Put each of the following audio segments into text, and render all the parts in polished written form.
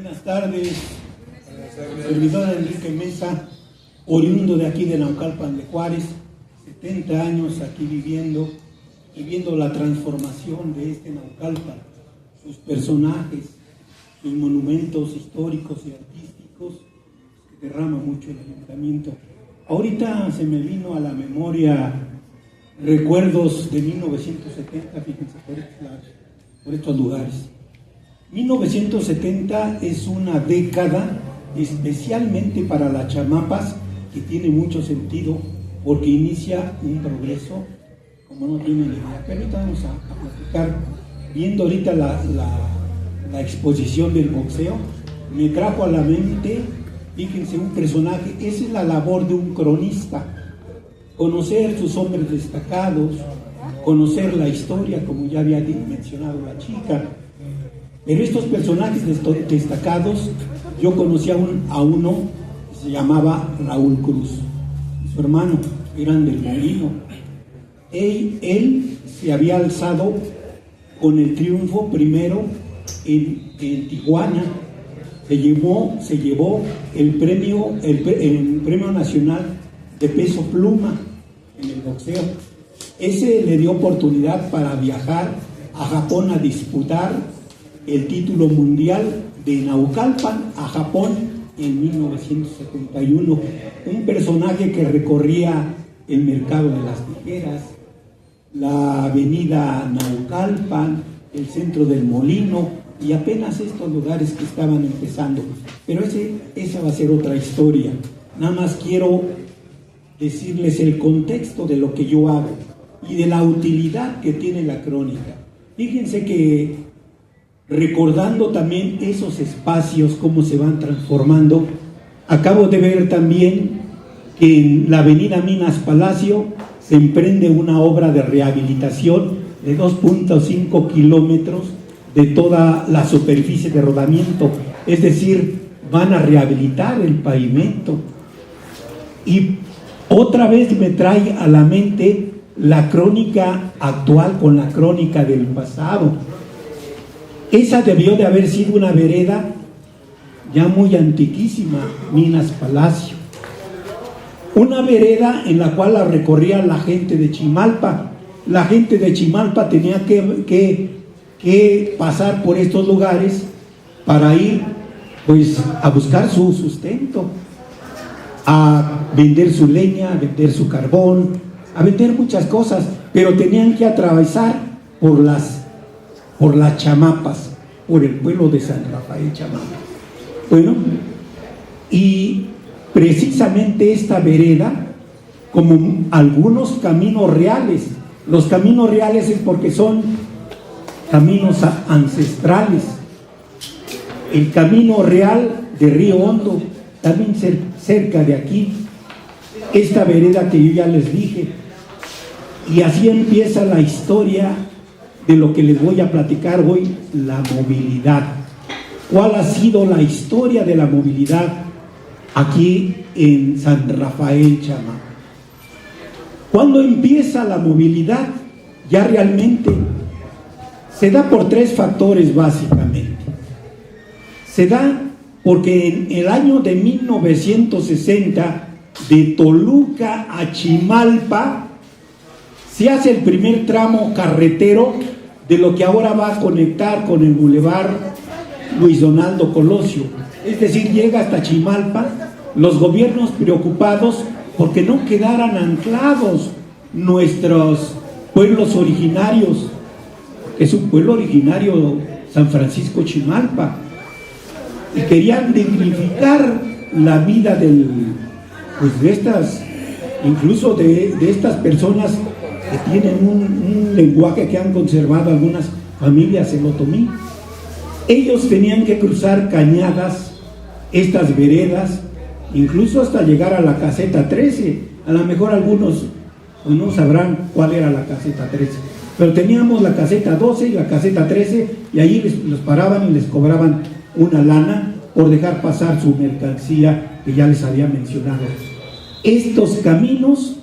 Buenas tardes, servidor Enrique Mesa, oriundo de aquí de Naucalpan de Juárez, 70 años aquí viviendo y viendo la transformación de este Naucalpan, sus personajes, sus monumentos históricos y artísticos, que derrama mucho el ayuntamiento. Ahorita se me vino a la memoria recuerdos de 1970, fíjense, por estos lugares. 1970 es una década especialmente para las chamapas que tiene mucho sentido porque inicia un progreso como no tienen idea. Pero ahorita vamos a platicar. Viendo ahorita la exposición del boxeo, me trajo a la mente, fíjense, un personaje. Esa es la labor de un cronista: conocer sus hombres destacados, conocer la historia, como ya había mencionado la chica. Pero estos personajes destacados, yo conocí a uno que se llamaba Raúl Cruz, y su hermano, eran del Molino. Él se había alzado con el triunfo primero en Tijuana. Se llevó el premio nacional de peso pluma en el boxeo. Ese le dio oportunidad para viajar a Japón a disputar el título mundial de Naucalpan a Japón en 1971. Un personaje que recorría el mercado de las tijeras, la avenida Naucalpan, el centro del Molino y apenas estos lugares que estaban empezando. Pero esa va a ser otra historia. Nada más quiero decirles el contexto de lo que yo hago y de la utilidad que tiene la crónica. Fíjense que recordando también esos espacios, cómo se van transformando, acabo de ver también que en la avenida Minas Palacio se emprende una obra de rehabilitación de 2.5 kilómetros de toda la superficie de rodamiento, es decir, van a rehabilitar el pavimento. Y otra vez me trae a la mente la crónica actual con la crónica del pasado. Esa debió de haber sido una vereda ya muy antiquísima, Minas Palacio. Una vereda en la cual la recorría la gente de Chimalpa. La gente de Chimalpa tenía que pasar por estos lugares para ir pues a buscar su sustento, a vender su leña, a vender su carbón, a vender muchas cosas, pero tenían que atravesar por las chamapas, por el pueblo de San Rafael Chamapa. Bueno, y precisamente esta vereda, como algunos caminos reales, los caminos reales es porque son caminos ancestrales. El camino real de Río Hondo, también cerca de aquí, esta vereda que yo ya les dije, y así empieza la historia de lo que les voy a platicar hoy, la movilidad. ¿Cuál ha sido la historia de la movilidad aquí en San Rafael Chamapa? ¿Cuándo empieza la movilidad? Ya realmente se da por tres factores básicamente. Se da porque en el año de 1960, de Toluca a Chimalpa, se hace el primer tramo carretero de lo que ahora va a conectar con el Boulevard Luis Donaldo Colosio. Es decir, llega hasta Chimalpa, los gobiernos preocupados porque no quedaran anclados nuestros pueblos originarios. Es un pueblo originario, San Francisco Chimalpa, y querían dignificar la vida de estas, incluso de estas personas que tienen un lenguaje que han conservado algunas familias en Otomí. Ellos tenían que cruzar cañadas, estas veredas, incluso hasta llegar a la caseta 13. A lo mejor algunos no sabrán cuál era la caseta 13, pero teníamos la caseta 12 y la caseta 13, y ahí los paraban y les cobraban una lana por dejar pasar su mercancía que ya les había mencionado. Estos caminos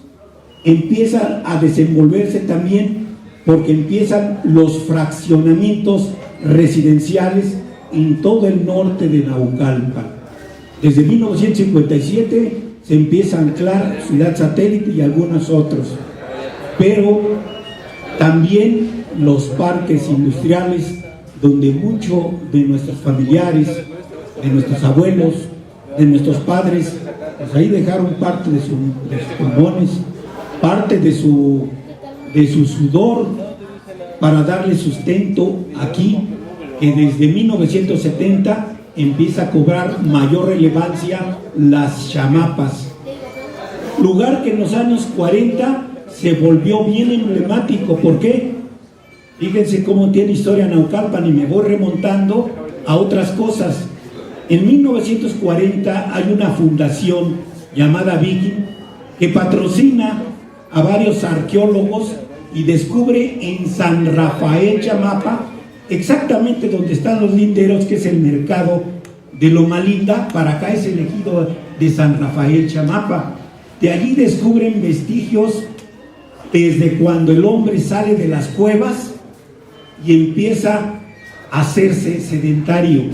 empiezan a desenvolverse también porque empiezan los fraccionamientos residenciales en todo el norte de Naucalpan. Desde 1957 se empieza a anclar Ciudad Satélite y algunos otros, pero también los parques industriales, donde muchos de nuestros familiares, de nuestros abuelos, de nuestros padres, pues ahí dejaron parte de sus pulmones, parte de su sudor para darle sustento aquí, que desde 1970 empieza a cobrar mayor relevancia las chamapas, lugar que en los años 40 se volvió bien emblemático. ¿Por qué? Fíjense cómo tiene historia Naucalpan, y me voy remontando a otras cosas. En 1940 hay una fundación llamada Viking que patrocina a varios arqueólogos y descubre en San Rafael Chamapa, exactamente donde están los linderos, que es el mercado de Loma Linda. Para acá es el ejido de San Rafael Chamapa. De allí descubren vestigios desde cuando el hombre sale de las cuevas y empieza a hacerse sedentario,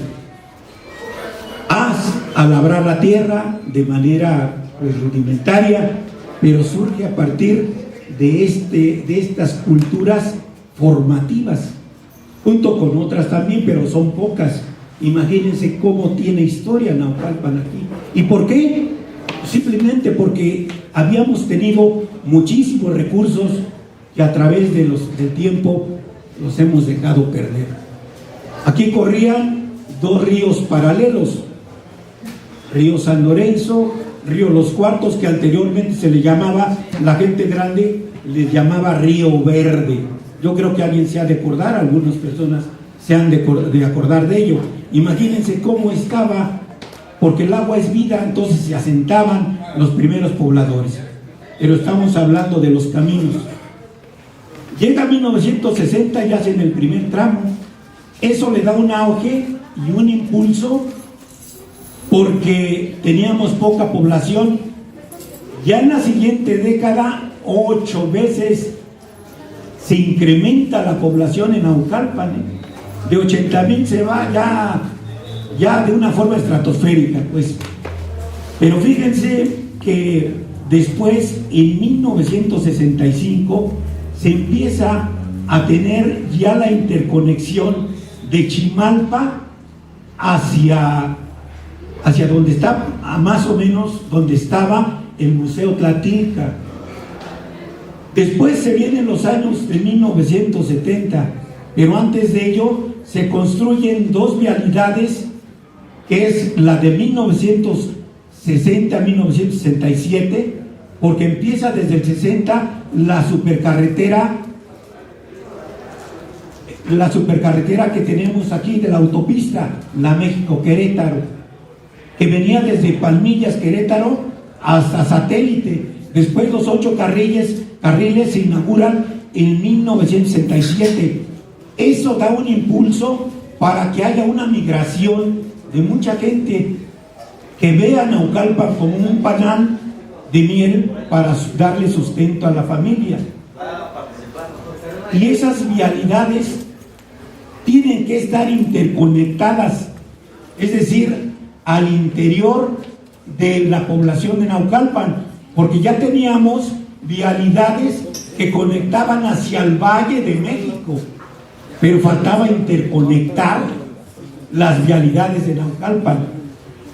a labrar la tierra de manera rudimentaria, pero surge a partir de estas culturas formativas, junto con otras también, pero son pocas. Imagínense cómo tiene historia Naucalpan aquí. ¿Y por qué? Simplemente porque habíamos tenido muchísimos recursos que a través del tiempo los hemos dejado perder. Aquí corrían dos ríos paralelos, río San Lorenzo, río Los Cuartos, que anteriormente se le llamaba, la gente grande les llamaba Río Verde. Yo creo que alguien se ha de acordar, algunas personas se han de acordar de ello. Imagínense cómo estaba, porque el agua es vida, entonces se asentaban los primeros pobladores. Pero estamos hablando de los caminos. Llega 1960 y hacen el primer tramo. Eso le da un auge y un impulso, porque teníamos poca población. Ya en la siguiente década, 8 veces se incrementa la población en Naucalpan, de 80,000 se va ya de una forma estratosférica, pues. Pero fíjense que después, en 1965, se empieza a tener ya la interconexión de Chimalpa hacia donde está, más o menos donde estaba el Museo Tlatilca. Después se vienen los años de 1970, pero antes de ello se construyen dos vialidades, que es la de 1960 a 1967, porque empieza desde el 60 la supercarretera que tenemos aquí de la autopista, la México-Querétaro, que venía desde Palmillas, Querétaro, hasta Satélite. Después los 8 carriles se inauguran en 1967. Eso da un impulso para que haya una migración de mucha gente que vea a Naucalpan como un panal de miel para darle sustento a la familia. Y esas vialidades tienen que estar interconectadas, es decir, al interior de la población de Naucalpan, porque ya teníamos vialidades que conectaban hacia el Valle de México, pero faltaba interconectar las vialidades de Naucalpan.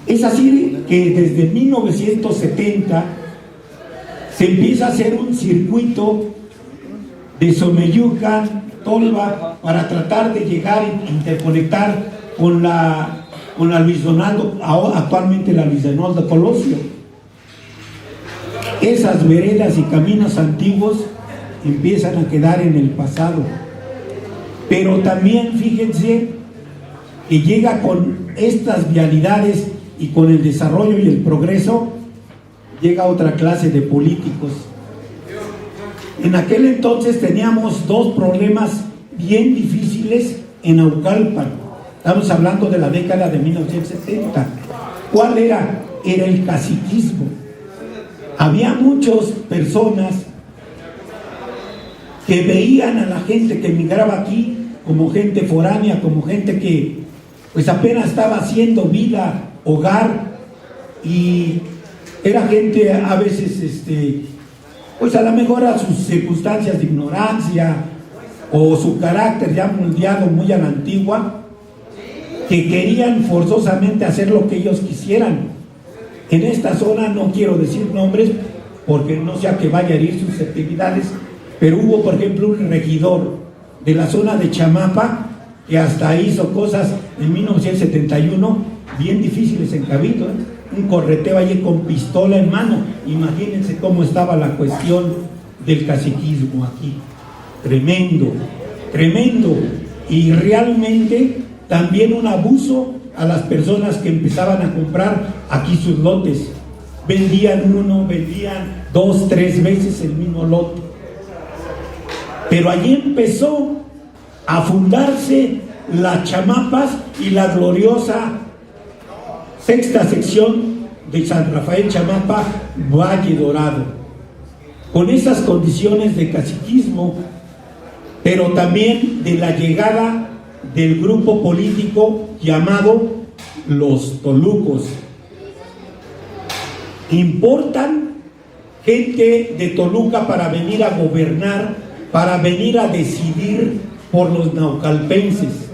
Es así que desde 1970 se empieza a hacer un circuito de Someyucan, Tolva, para tratar de llegar e interconectar con la Luis Donaldo, actualmente la Luis Donaldo Colosio. Esas veredas y caminos antiguos empiezan a quedar en el pasado. Pero también fíjense que llega con estas vialidades y con el desarrollo y el progreso, llega otra clase de políticos. En aquel entonces teníamos dos problemas bien difíciles en Naucalpan. Estamos hablando de la década de 1970. ¿Cuál era? Era el caciquismo. Había muchas personas que veían a la gente que emigraba aquí como gente foránea, como gente que pues apenas estaba haciendo vida, hogar, y era gente a veces, pues a lo mejor a sus circunstancias de ignorancia o su carácter ya moldeado muy a la antigua, que querían forzosamente hacer lo que ellos quisieran. En esta zona no quiero decir nombres porque no sea que vaya a herir susceptibilidades, pero hubo, por ejemplo, un regidor de la zona de Chamapa que hasta hizo cosas en 1971 bien difíciles en Cabildo, un correteo allí con pistola en mano. Imagínense cómo estaba la cuestión del caciquismo aquí. Tremendo, tremendo. Y realmente también un abuso a las personas que empezaban a comprar aquí sus lotes. Vendían uno, vendían 2, 3 veces el mismo lote. Pero allí empezó a fundarse las Chamapas y la gloriosa sexta sección de San Rafael Chamapa, Valle Dorado, con esas condiciones de caciquismo, pero también de la llegada del grupo político llamado los Tolucos. Importan gente de Toluca para venir a gobernar, para venir a decidir por los naucalpenses.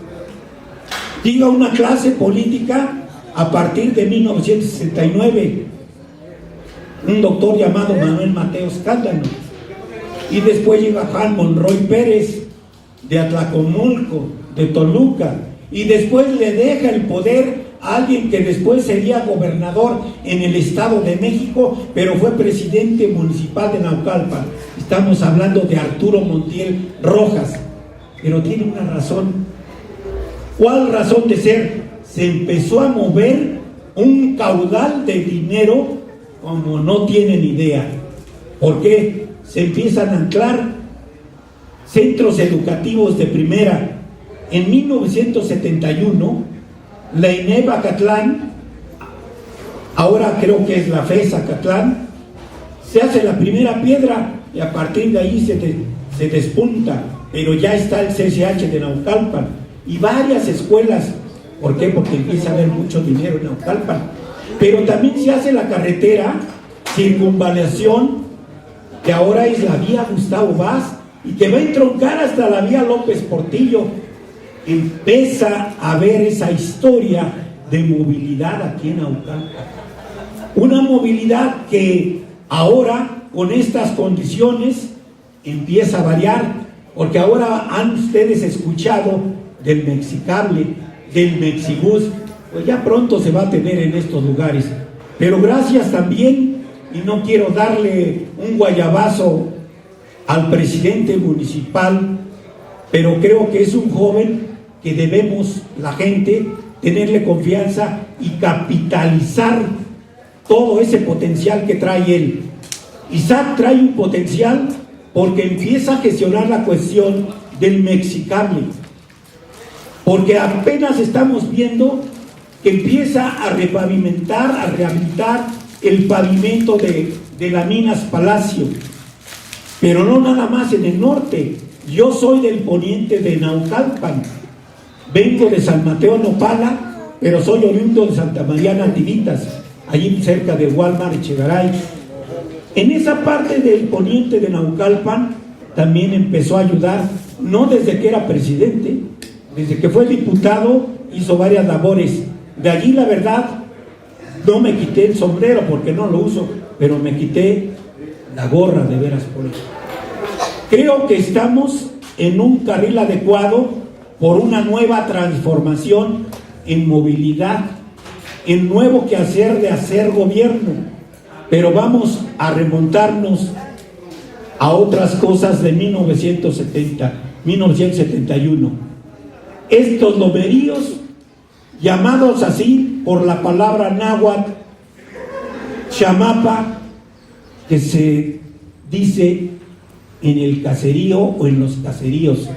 Llega una clase política a partir de 1969, un doctor llamado Manuel Mateos Cándano, y después llega Juan Monroy Pérez de Atlacomulco, de Toluca, y después le deja el poder a alguien que después sería gobernador en el Estado de México, pero fue presidente municipal de Naucalpan. Estamos hablando de Arturo Montiel Rojas, pero tiene una razón. ¿Cuál razón de ser? Se empezó a mover un caudal de dinero como no tienen idea. ¿Por qué? Se empiezan a anclar centros educativos de primera. En 1971, la INEP Acatlán, ahora creo que es la FES Acatlán, se hace la primera piedra y a partir de ahí se despunta, pero ya está el CCH de Naucalpan y varias escuelas. ¿Por qué? Porque empieza a haber mucho dinero en Naucalpan. Pero también se hace la carretera Circunvalación, que ahora es la vía Gustavo Vaz y que va a entroncar hasta la vía López Portillo. Empieza a ver esa historia de movilidad aquí en Naucalpan. Una movilidad que ahora, con estas condiciones, empieza a variar, porque ahora han ustedes escuchado del Mexicable, del Mexibus, pues ya pronto se va a tener en estos lugares. Pero gracias también, y no quiero darle un guayabazo al presidente municipal, pero creo que es un joven que debemos, la gente, tenerle confianza y capitalizar todo ese potencial que trae él. Isaac trae un potencial porque empieza a gestionar la cuestión del Mexicable, porque apenas estamos viendo que empieza a repavimentar, a rehabilitar el pavimento de la Minas Palacio, pero no nada más en el norte. Yo soy del poniente de Naucalpan, vengo de San Mateo Nopala, pero soy oriundo de Santa María Nativitas, allí cerca de Walmart Echegaray. En esa parte del poniente de Naucalpan también empezó a ayudar, no desde que era presidente, desde que fue diputado hizo varias labores. De allí, la verdad, no me quité el sombrero porque no lo uso, pero me quité la gorra de veras por eso. Creo que estamos en un carril adecuado por una nueva transformación en movilidad, en nuevo quehacer de hacer gobierno, pero vamos a remontarnos a otras cosas de 1971. Estos lomeríos, llamados así por la palabra náhuatl, chamapa, que se dice en el caserío o en los caseríos.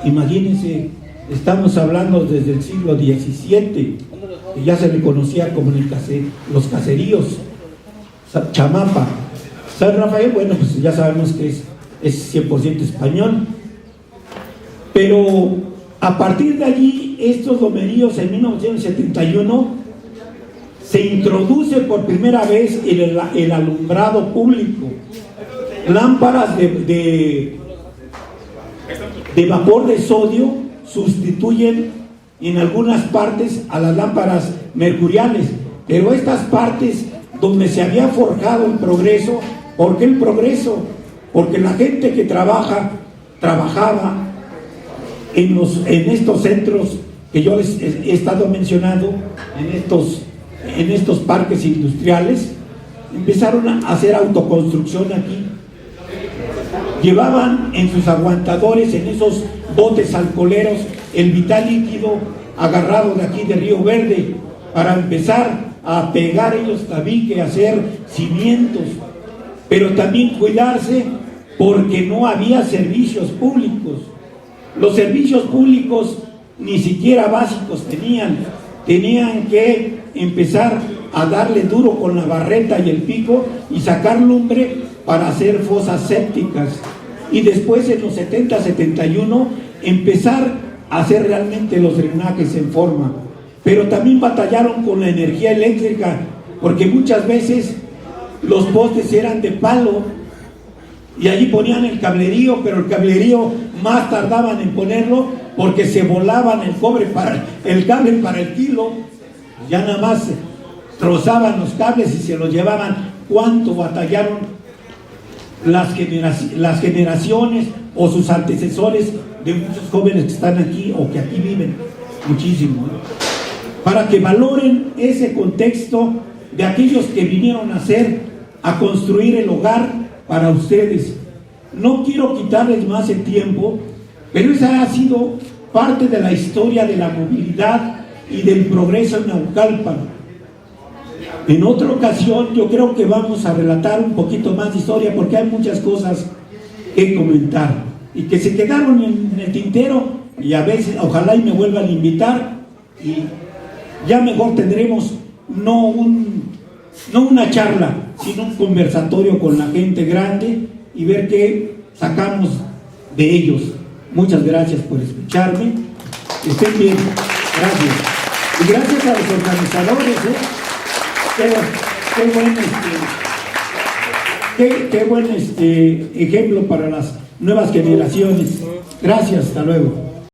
Imagínense, estamos hablando desde el siglo XVII, que ya se le conocía como los caseríos. Chamapa. San Rafael, bueno, pues ya sabemos que es 100% español, pero a partir de allí estos lomeríos en 1971 se introduce por primera vez el alumbrado público. Lámparas de vapor de sodio sustituyen en algunas partes a las lámparas mercuriales, pero estas partes donde se había forjado el progreso. ¿Por qué el progreso? Porque la gente que trabajaba en estos centros que yo les he estado mencionando, en estos parques industriales, empezaron a hacer autoconstrucción aquí. Llevaban en sus aguantadores, en esos botes alcoholeros, el vital líquido agarrado de aquí de Río Verde, para empezar a pegar ellos tabique, hacer cimientos, pero también cuidarse porque no había servicios públicos. Los servicios públicos ni siquiera básicos tenían que empezar a darle duro con la barreta y el pico y sacar lumbre para hacer fosas sépticas, y después en los 70-71 empezar a hacer realmente los drenajes en forma. Pero también batallaron con la energía eléctrica, porque muchas veces los postes eran de palo y allí ponían el cablerío, pero el cablerío más tardaban en ponerlo porque se volaban el cable para el kilo. Ya nada más trozaban los cables y se los llevaban. ¿Cuánto batallaron las generaciones o sus antecesores de muchos jóvenes que están aquí o que aquí viven? Muchísimo, ¿eh? Para que valoren ese contexto de aquellos que vinieron a construir el hogar para ustedes. No quiero quitarles más el tiempo, pero esa ha sido parte de la historia de la movilidad y del progreso en Naucalpan. En otra ocasión yo creo que vamos a relatar un poquito más de historia, porque hay muchas cosas que comentar y que se quedaron en el tintero, y a veces ojalá y me vuelvan a invitar, y ya mejor tendremos no una charla, sino un conversatorio con la gente grande y ver qué sacamos de ellos. Muchas gracias por escucharme. Estén bien. Gracias. Y gracias a los organizadores, qué buen ejemplo para las nuevas generaciones. Gracias, hasta luego.